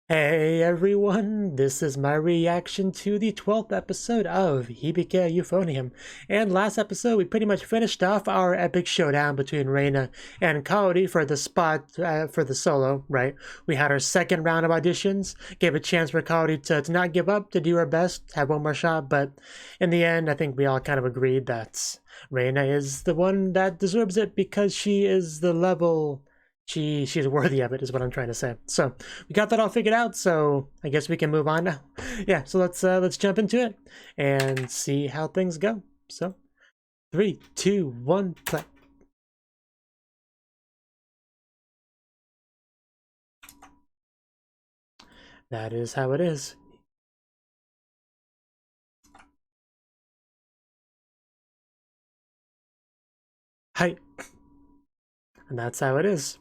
Hey everyone, this is my reaction to the 12th episode of Hibike Euphonium. And last episode, we pretty much finished off our epic showdown between Reina and Kaori for the spot for the solo, right? We had our second round of auditions, gave a chance for Kaori to not give up, to do her best, have one more shot, but in the end, I think we all kind of agreed that Reina is the one that deserves it because she is the level... She's worthy of it, is what I'm trying to say. So we got that all figured out, so I guess we can move on now. Yeah, so let's jump into it and see how things go. So 3, 2, 1, play. That is how it is. Hi. And that's how it is.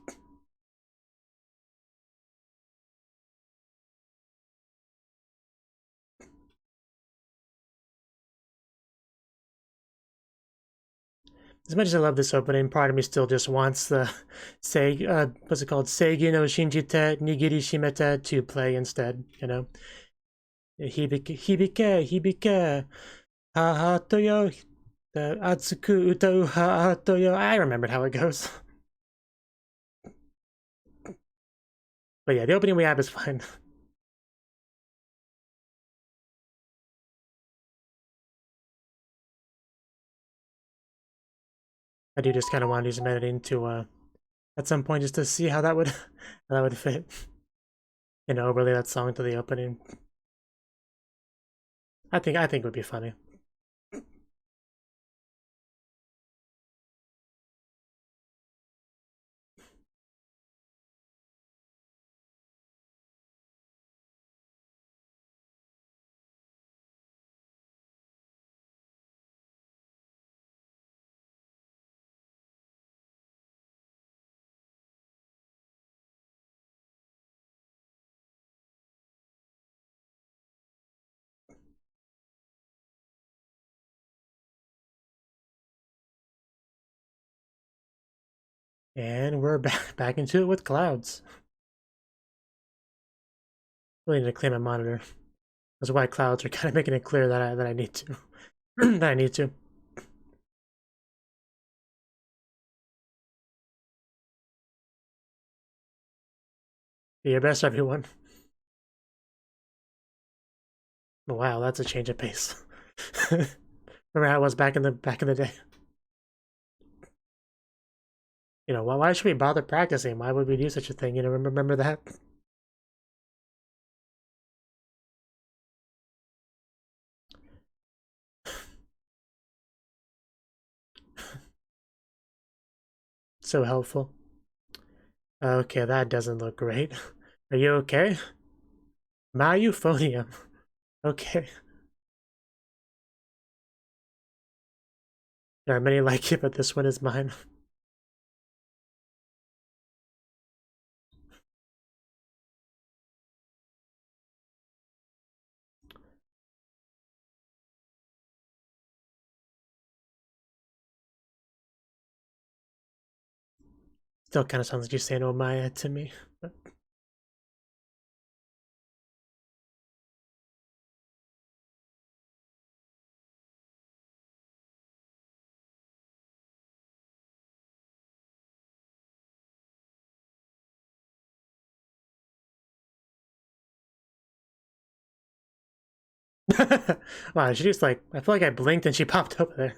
As much as I love this opening, part of me still just wants the what's it called? Seigi no shinjite nigiri shimete to play instead, you know? Hibike, hibike, ha ha toyo, atsuku utau ha toyo. I remembered how it goes. But yeah, the opening we have is fine. I do just kind of want to do some editing to at some point just to see how that would how that would fit. You know, overlay that song to the opening. I think it would be funny. And we're back into it with clouds. Really need to clean my monitor. That's why clouds are kind of making it clear that I need to that I need to. Do your best, everyone. Wow, that's a change of pace. Remember how it was back in the day? You know, why should we bother practicing? Why would we do such a thing? You know, remember that? So helpful. Okay, that doesn't look great. Are you okay? My Euphonium. Okay. There are many like it, but this one is mine. Still kind of sounds like you're saying "oh my" to me. Wow, she just like, I feel like I blinked and she popped over there.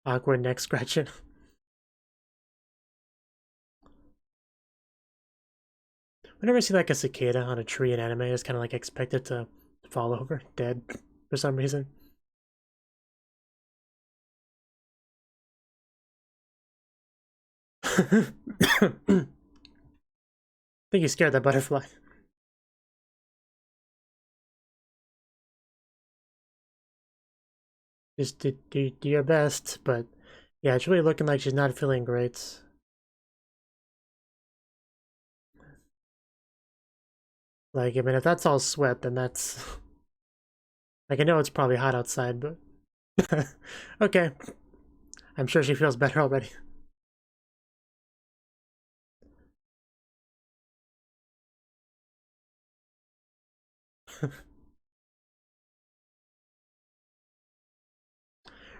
Awkward neck scratching. Whenever I see like a cicada on a tree in anime, it's kind of like expected to fall over dead for some reason. I think you scared that butterfly. Just do your best, but yeah, it's really looking like she's not feeling great. Like, I mean, if that's all sweat, then that's... Like, I know it's probably hot outside, but... Okay. I'm sure she feels better already.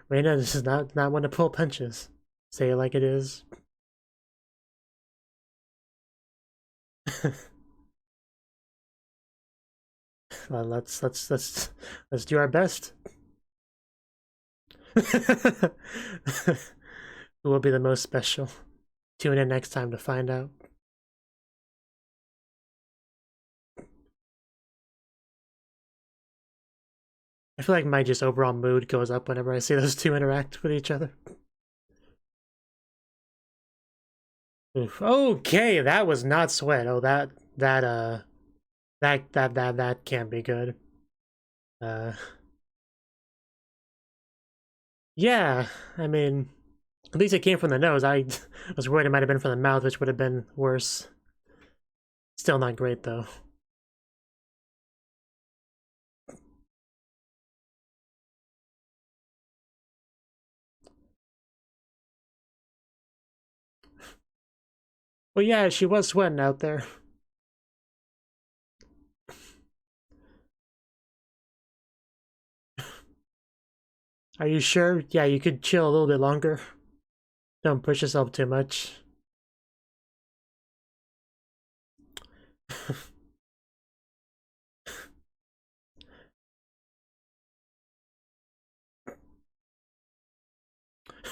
Reina, this is not one to pull punches. Say it like it is. Well, let's do our best. Who will be the most special? Tune in next time to find out. I feel like my just overall mood goes up whenever I see those two interact with each other. Oof. Okay, that was not sweat. Oh, that can't be good. Yeah, I mean, at least it came from the nose. I was worried it might have been from the mouth, which would have been worse. Still not great, though. Well, yeah, she was sweating out there. Are you sure? Yeah, you could chill a little bit longer. Don't push yourself too much.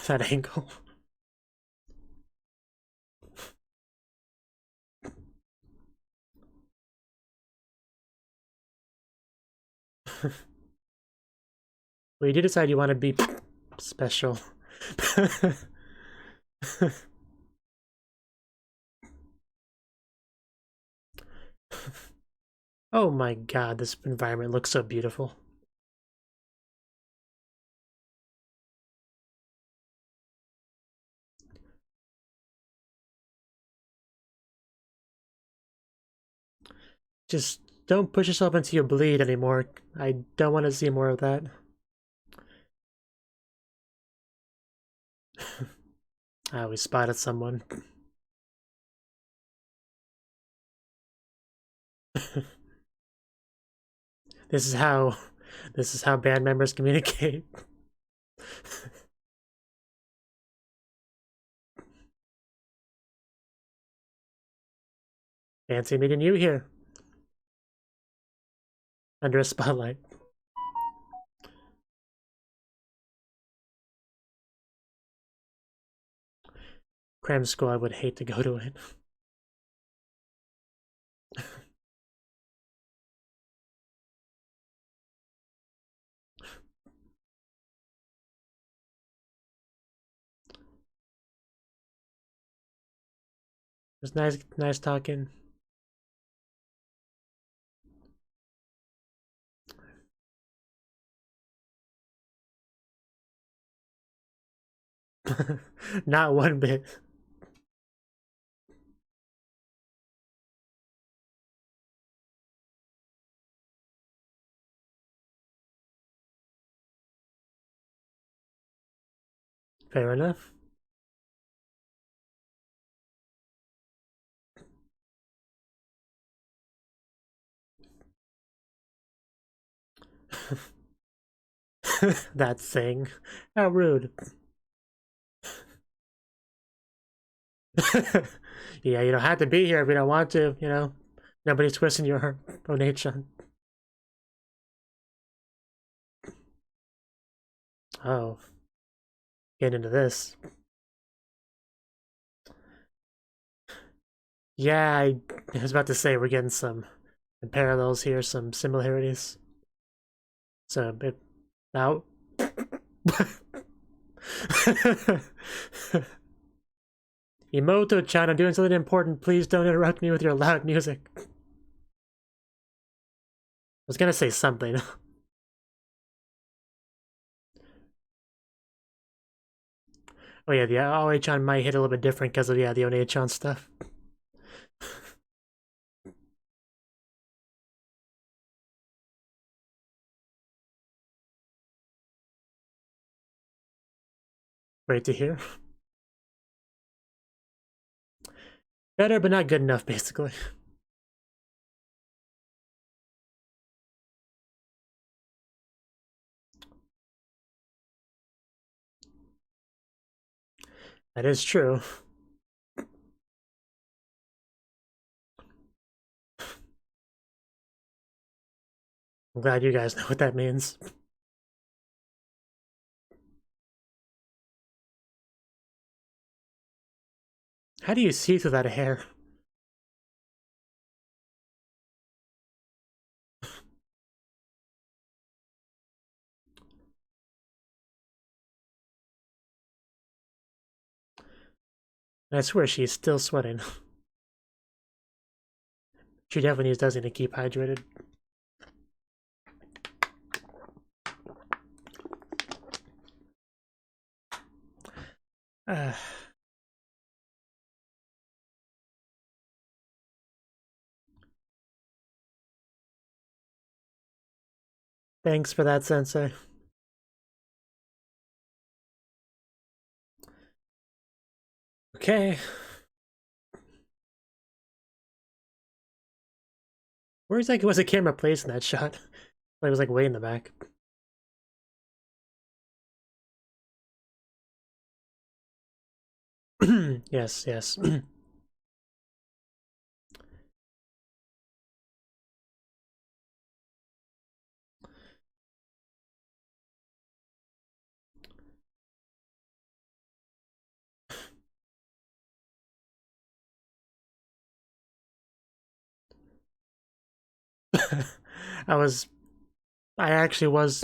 That angle. Well, you did decide you want to be special. Oh my god, this environment looks so beautiful. Just don't push yourself until you bleed anymore. I don't want to see more of that. We spotted someone. This is how band members communicate. Fancy meeting you here. Under a spotlight. Cram school, I would hate to go to it. It was nice talking. Not one bit. Fair enough. That thing. How rude. Yeah, you don't have to be here if you don't want to, you know. Nobody's twisting your donation. Oh. Get into this. Yeah, I was about to say we're getting some parallels here, some similarities. So, now. Emoto-chan, I'm doing something important. Please don't interrupt me with your loud music. I was gonna say something. Oh yeah, the Onichan might hit a little bit different because of, yeah, the Onichan stuff. Great to hear. Better, but not good enough, basically. That is true. I'm glad you guys know what that means. How do you see through that hair? I swear she's still sweating. She definitely needs Desi to keep hydrated. Thanks for that, Sensei. Okay. Where exactly was the camera placed in that shot? It was like way in the back. Yes, yes. I actually was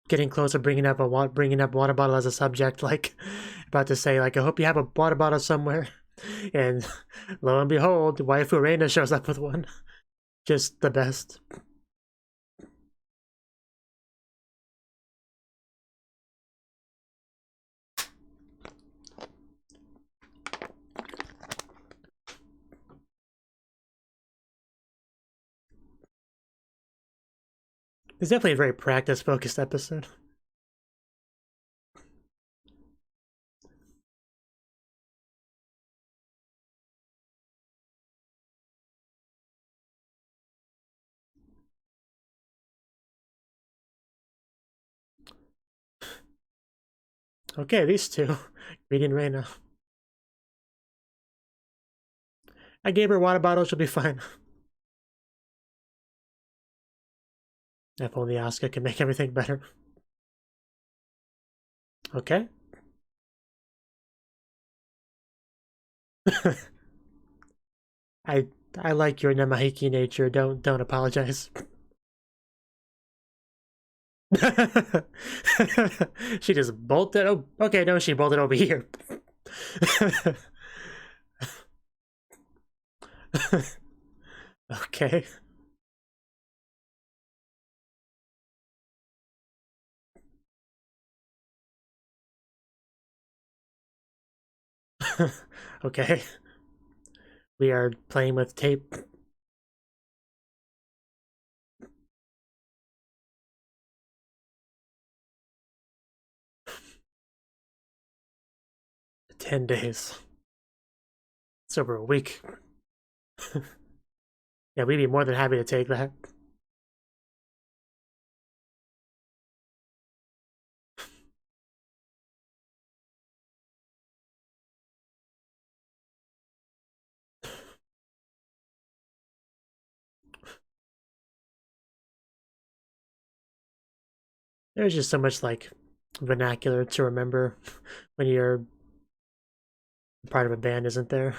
getting close to bringing up water bottle as a subject, like about to say, like, I hope you have a water bottle somewhere. And lo and behold, waifu Reina shows up with one. Just the best. It's definitely a very practice-focused episode. Okay, these two. Reading Reina. I gave her a water bottle, she'll be fine. If only Asuka can make everything better. Okay. I I like your Namahiki nature. Don't apologize. She just bolted. Oh, okay. No, she bolted over here. Okay. Okay. We are playing with tape. $10. It's over a week. Yeah, we'd be more than happy to take that. There's just so much like vernacular to remember when you're part of a band, isn't there?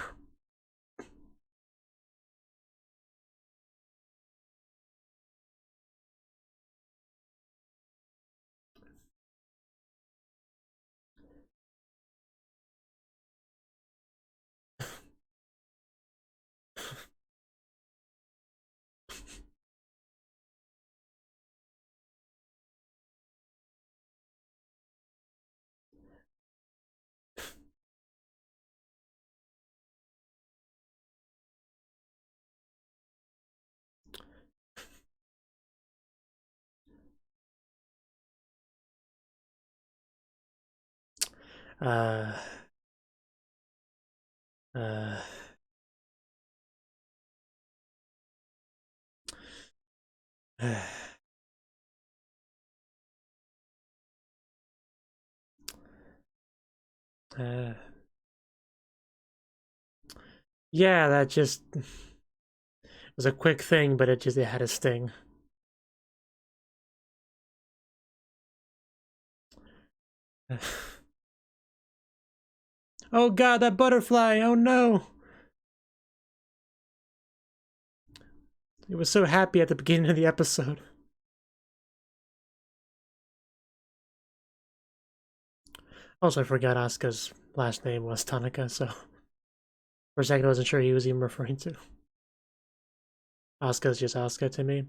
Uh, uh, uh, yeah, that just was a quick thing, but it had a sting. Oh god, that butterfly! Oh no! It was so happy at the beginning of the episode. Also, I forgot Asuka's last name was Tanaka, so for a second I wasn't sure he was even referring to. Asuka's just Asuka to me.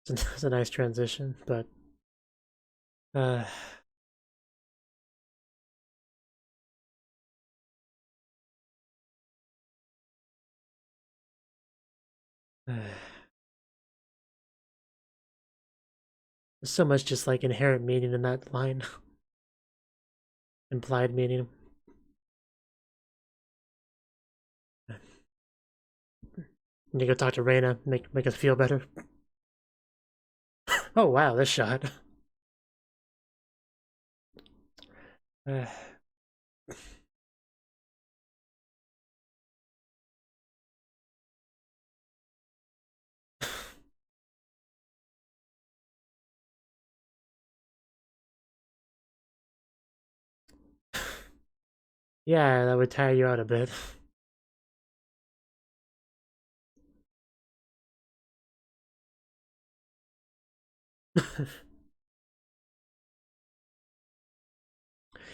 It's a nice transition, but uh there's so much just like inherent meaning in that line. Implied meaning. You go talk to Reina, make us feel better. Oh wow, this shot. Yeah, that would tire you out a bit.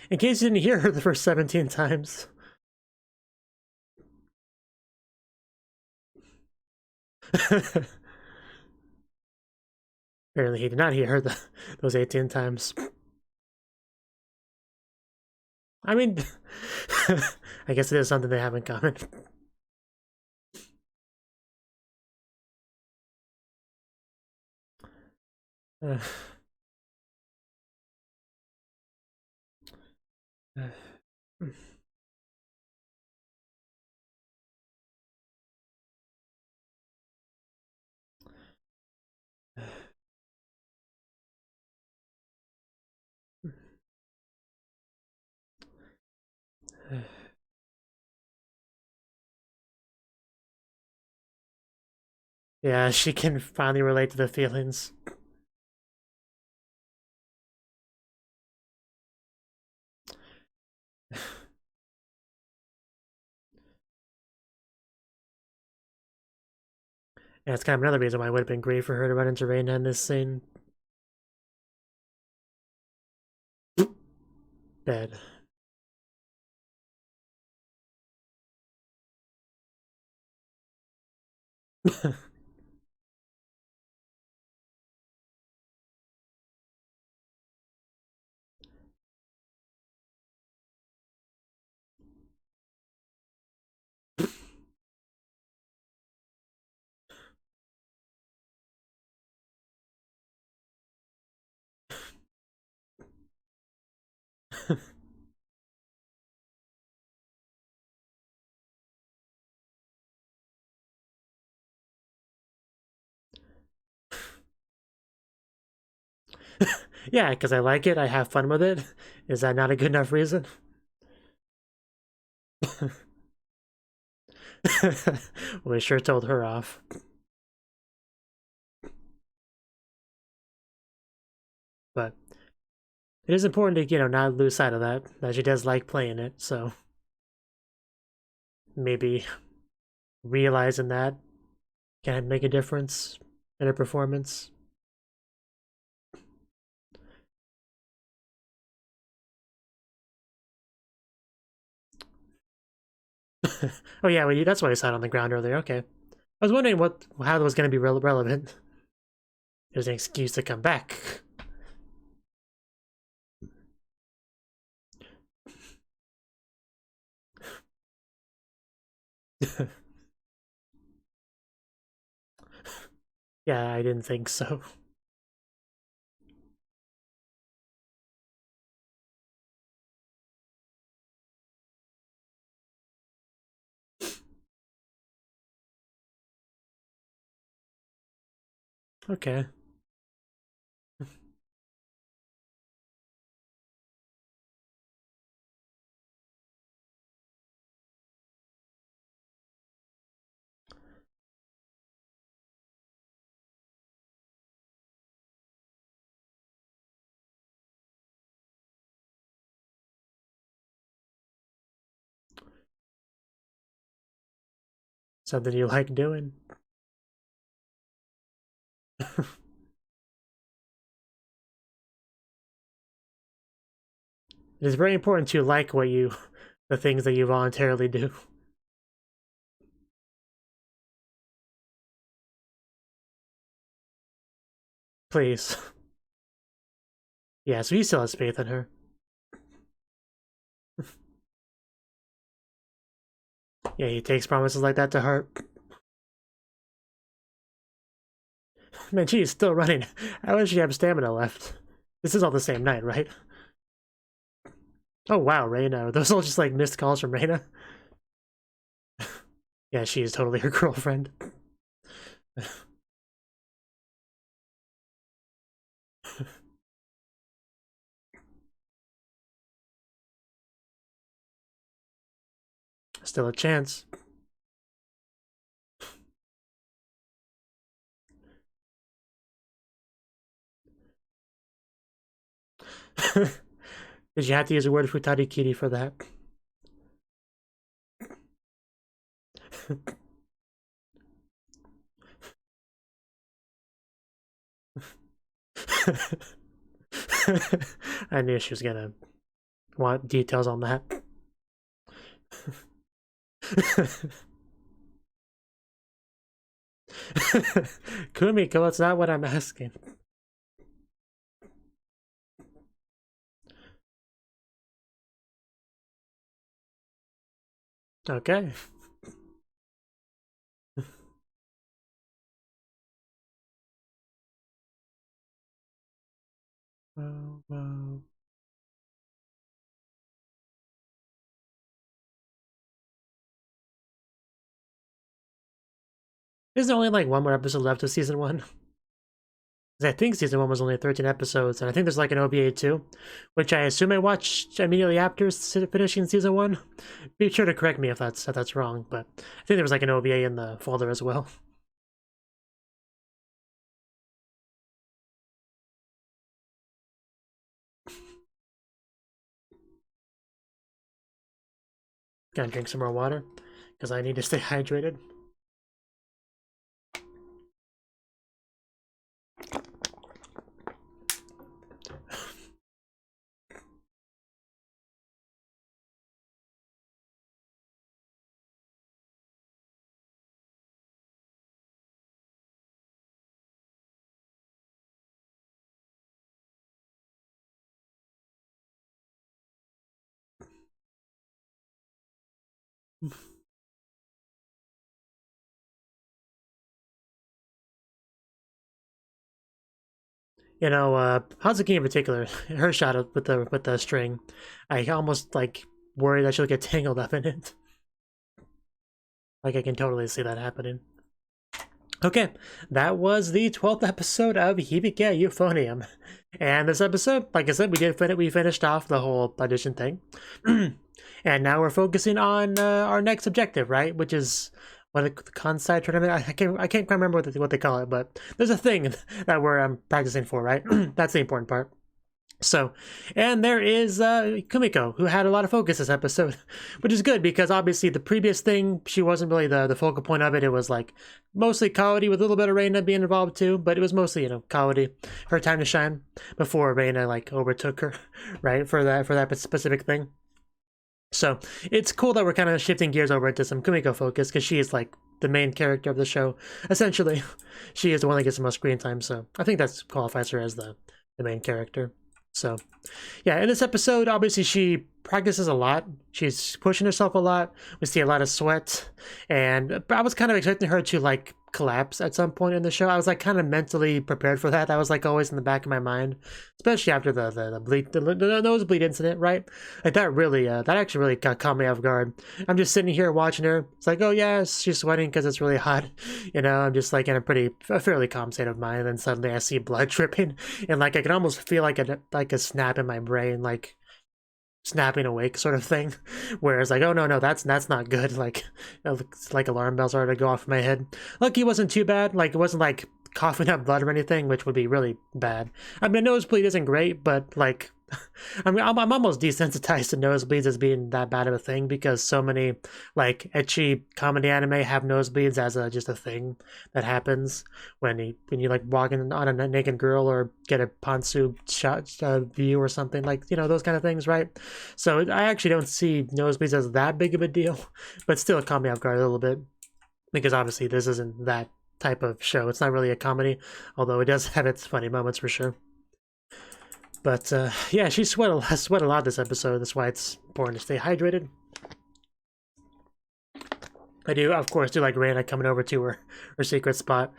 In case you didn't hear her the first 17 times. Apparently he did not hear her those 18 times. I mean, I guess it is something they have in common. Uh, yeah, she can finally relate to the feelings. Yeah, it's kind of another reason why it would have been great for her to run into Reina in this scene. Bad. Yeah, because I like it, I have fun with it. Is that not a good enough reason? We sure told her off. But it is important to, not lose sight of that she does like playing it, so maybe realizing that can make a difference in her performance. Oh yeah, well, that's why you saw it on the ground earlier. Okay, I was wondering how that was going to be relevant. It was an excuse to come back. Yeah, I didn't think so. Okay. Something you like doing. It is very important to like the things that you voluntarily do. Please. Yeah, so he still has faith in her. Yeah, he takes promises like that to heart. Man, she is still running. How does she have stamina left? This is all the same night, right? Oh wow, Reina. Are those all just like missed calls from Reina? Yeah, she is totally her girlfriend. Still a chance. Did you have to use the word futari kiri for that? I knew she was gonna want details on that. Kumiko, that's not what I'm asking. Okay. Wow. Is there only like one more episode left of season 1? I think season 1 was only 13 episodes, and I think there's like an OVA too, which I assume I watched immediately after finishing season 1. Be sure to correct me if that's wrong, but I think there was like an OVA in the folder as well. Gotta drink some more water, because I need to stay hydrated. You know, Hazuki in particular, her shot with the string, I almost like worry that she'll get tangled up in it. Like I can totally see that happening. Okay, that was the 12th episode of Hibike Euphonium. And this episode, like I said, we finished off the whole audition thing. And now we're focusing on our next objective, right? Which is what the Kansai tournament. I can't quite remember what they call it, but there's a thing that we're practicing for, right? That's the important part. So, and there is Kumiko, who had a lot of focus this episode, which is good because obviously the previous thing, she wasn't really the focal point of it. It was like mostly Kaori with a little bit of Reina being involved too, but it was mostly, you know, Kaori, her time to shine before Reina like overtook her, right, for that specific thing. So it's cool that we're kind of shifting gears over into some Kumiko focus because she is like the main character of the show. Essentially, she is the one that gets the most screen time, so I think that qualifies her as the main character. So, yeah, in this episode, obviously she practices a lot. She's pushing herself a lot. We see a lot of sweat, and I was kind of expecting her to like collapse at some point in the show. I was like kind of mentally prepared for that. That was like always in the back of my mind, especially after the nosebleed incident, right? Like that really, that actually really caught me off guard. I'm just sitting here watching her. It's like, oh yeah, she's sweating because it's really hot. You know, I'm just like in a fairly calm state of mind. And then suddenly I see blood dripping, and like I can almost feel like a snap in my brain, like snapping awake sort of thing, whereas like, oh no, that's not good. Like alarm bells started to go off in my head. Lucky it wasn't too bad. Like it wasn't like coughing up blood or anything, which would be really bad. I mean, a nosebleed isn't great, but like I mean, I'm almost desensitized to nosebleeds as being that bad of a thing, because so many like ecchi comedy anime have nosebleeds as just a thing that happens when you like walk in on a naked girl or get a pantsu shot view or something, like, you know, those kind of things, right? So I actually don't see nosebleeds as that big of a deal, but still it caught me off guard a little bit, because obviously this isn't that type of show. It's not really a comedy, although it does have its funny moments for sure. But yeah, she sweat a lot this episode. That's why it's important to stay hydrated. I do, of course, like Reina coming over to her secret spot.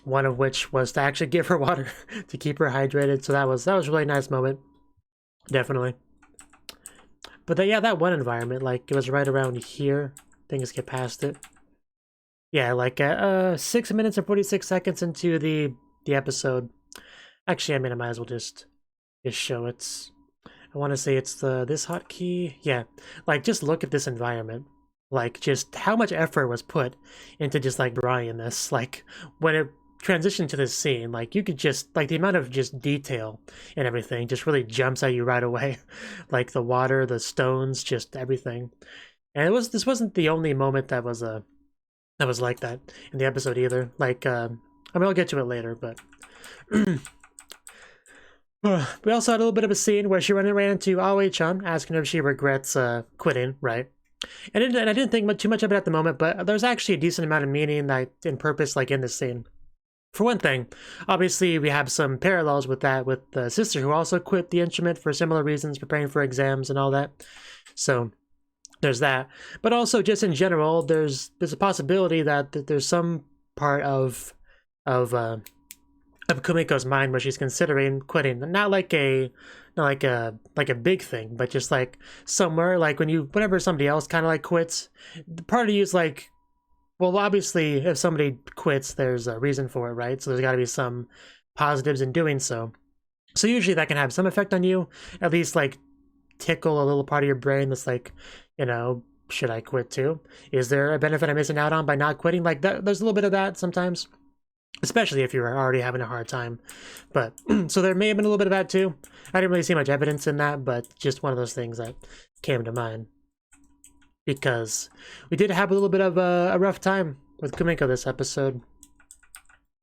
One of which was to actually give her water to keep her hydrated. So that was a really nice moment, definitely. But yeah, that one environment, like it was right around here. Things get past it. Yeah, like 6 minutes and 46 seconds into the episode. Actually, I mean, I might as well just show it. I want to say it's this hotkey. Yeah, like just look at this environment. Like just how much effort was put into just like drawing this. Like when it transitioned to this scene, like you could just like the amount of just detail and everything just really jumps at you right away. Like the water, the stones, just everything. And this wasn't the only moment that was like that in the episode either. Like I mean, I'll get to it later, but. We also had a little bit of a scene where she ran into Aoi-chan, asking her if she regrets quitting, right? And I didn't think too much of it at the moment, but there's actually a decent amount of meaning and purpose like in this scene. For one thing, obviously we have some parallels with that with the sister who also quit the instrument for similar reasons, preparing for exams and all that. So there's that. But also just in general, there's a possibility that there's some part of Kumiko's mind where she's considering quitting. Not like a big thing, but just like somewhere, like whenever somebody else kind of like quits, the part of you is like, well, obviously if somebody quits, there's a reason for it, right? So there's got to be some positives in doing so. So usually that can have some effect on you, at least like tickle a little part of your brain that's like, you know, should I quit too? Is there a benefit I'm missing out on by not quitting? Like that, there's a little bit of that sometimes. Especially if you're already having a hard time. But, so there may have been a little bit of that too. I didn't really see much evidence in that, but just one of those things that came to mind. Because we did have a little bit of a rough time with Kumiko this episode.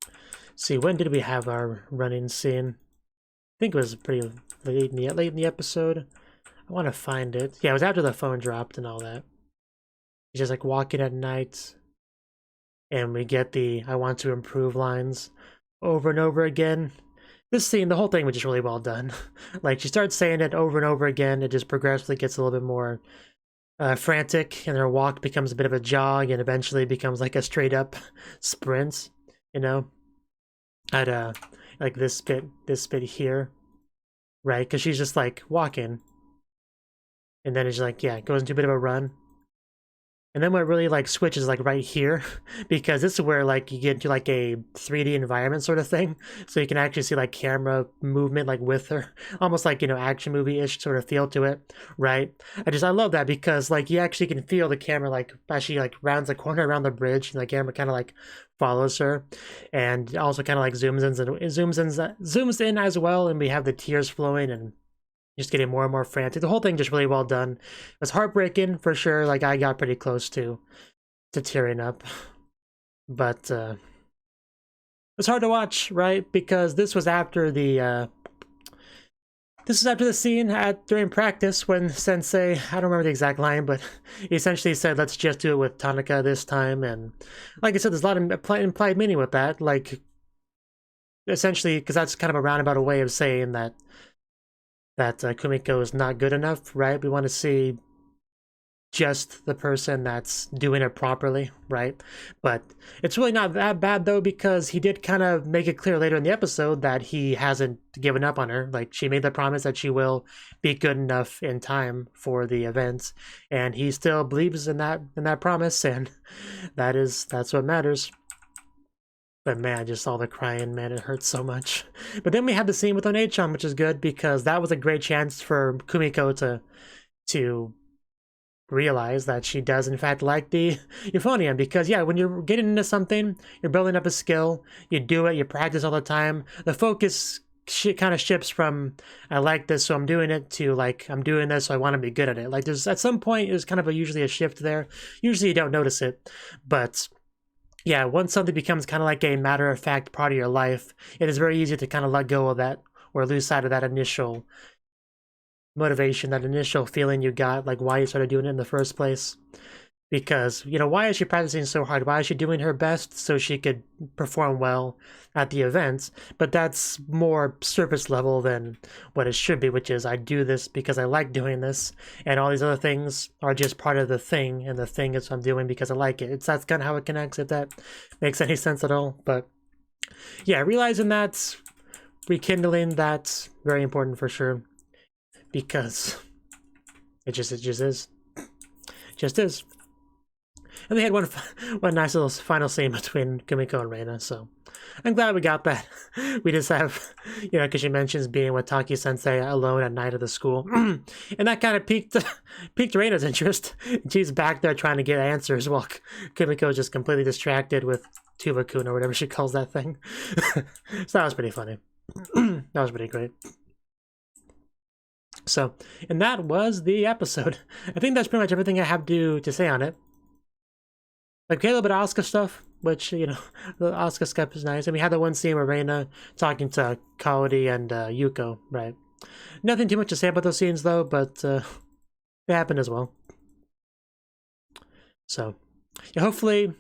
Let's see, when did we have our running scene? I think it was pretty late in the episode. I want to find it. Yeah, it was after the phone dropped and all that. He's just like walking at night. And we get the I want to improve lines over and over again. This scene, the whole thing was just really well done. Like, she starts saying it over and over again. It just progressively gets a little bit more frantic, and her walk becomes a bit of a jog, and eventually becomes like a straight up sprint, you know? At like this bit here, right? Because she's just like walking. And then it's like, yeah, it goes into a bit of a run. And then what really like switches like right here, because this is where like you get into like a 3D environment sort of thing, so you can actually see like camera movement like with her, almost like, you know, action movie-ish sort of feel to it, right? I love that, because like you actually can feel the camera like as she like rounds the corner around the bridge, and the camera kind of like follows her, and also kind of like zooms in as well, and we have the tears flowing and just getting more and more frantic. The whole thing just really well done. It was heartbreaking for sure. Like I got pretty close to tearing up, but it was hard to watch, right? Because this was after the scene during practice when Sensei, I don't remember the exact line, but he essentially said, "Let's just do it with Tanaka this time." And like I said, there's a lot of implied meaning with that. Like essentially, because that's kind of a roundabout way of saying that that Kumiko is not good enough, right? We want to see just the person that's doing it properly, right? But it's really not that bad though, because he did kind of make it clear later in the episode that he hasn't given up on her. Like, she made the promise that she will be good enough in time for the event, and he still believes in that promise, and that's what matters. But man, just all the crying, man, it hurts so much. But then we had the scene with One-chan, which is good, because that was a great chance for Kumiko to realize that she does in fact like the Euphonium. Because yeah, when you're getting into something, you're building up a skill, you do it, you practice all the time, the focus kind of shifts from I like this so I'm doing it to like I'm doing this so I want to be good at it. Like, there's at some point there's kind of usually a shift there. Usually you don't notice it, but yeah, once something becomes kind of like a matter-of-fact part of your life, it is very easy to kind of let go of that or lose sight of that initial motivation, that initial feeling you got, like why you started doing it in the first place. Because, you know, why is she practicing so hard? Why is she doing her best so she could perform well at the events? But that's more surface level than what it should be, which is I do this because I like doing this, and all these other things are just part of the thing, and the thing is I'm doing because I like it. That's kind of how it connects, if that makes any sense at all. But yeah, realizing that, rekindling that's very important for sure, because it just is. Just is. And they had one nice little final scene between Kumiko and Reina, so I'm glad we got that. We just have, you know, because she mentions being with Taki-sensei alone at night at the school. And that kind of piqued Reina's interest. She's back there trying to get answers while Kumiko is just completely distracted with Tubakun or whatever she calls that thing. So that was pretty funny. That was pretty great. So, and that was the episode. I think that's pretty much everything I have to say on it. Like, okay, a little bit of Asuka stuff, which, you know, the Asuka stuff is nice. And we had the one scene where Reina talking to Kaori and Yuko, right? Nothing too much to say about those scenes, though, but they happened as well. So, yeah, hopefully,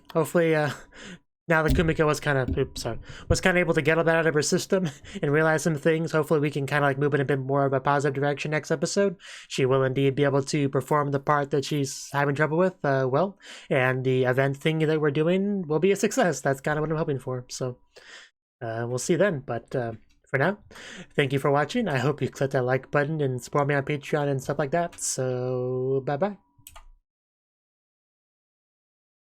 now that Kumiko was kind of able to get all that out of her system and realize some things, hopefully we can kind of like move in a bit more of a positive direction next episode. She will indeed be able to perform the part that she's having trouble with well, and the event thing that we're doing will be a success. That's kind of what I'm hoping for. So we'll see then. But for now, thank you for watching. I hope you click that like button and support me on Patreon and stuff like that. So bye-bye.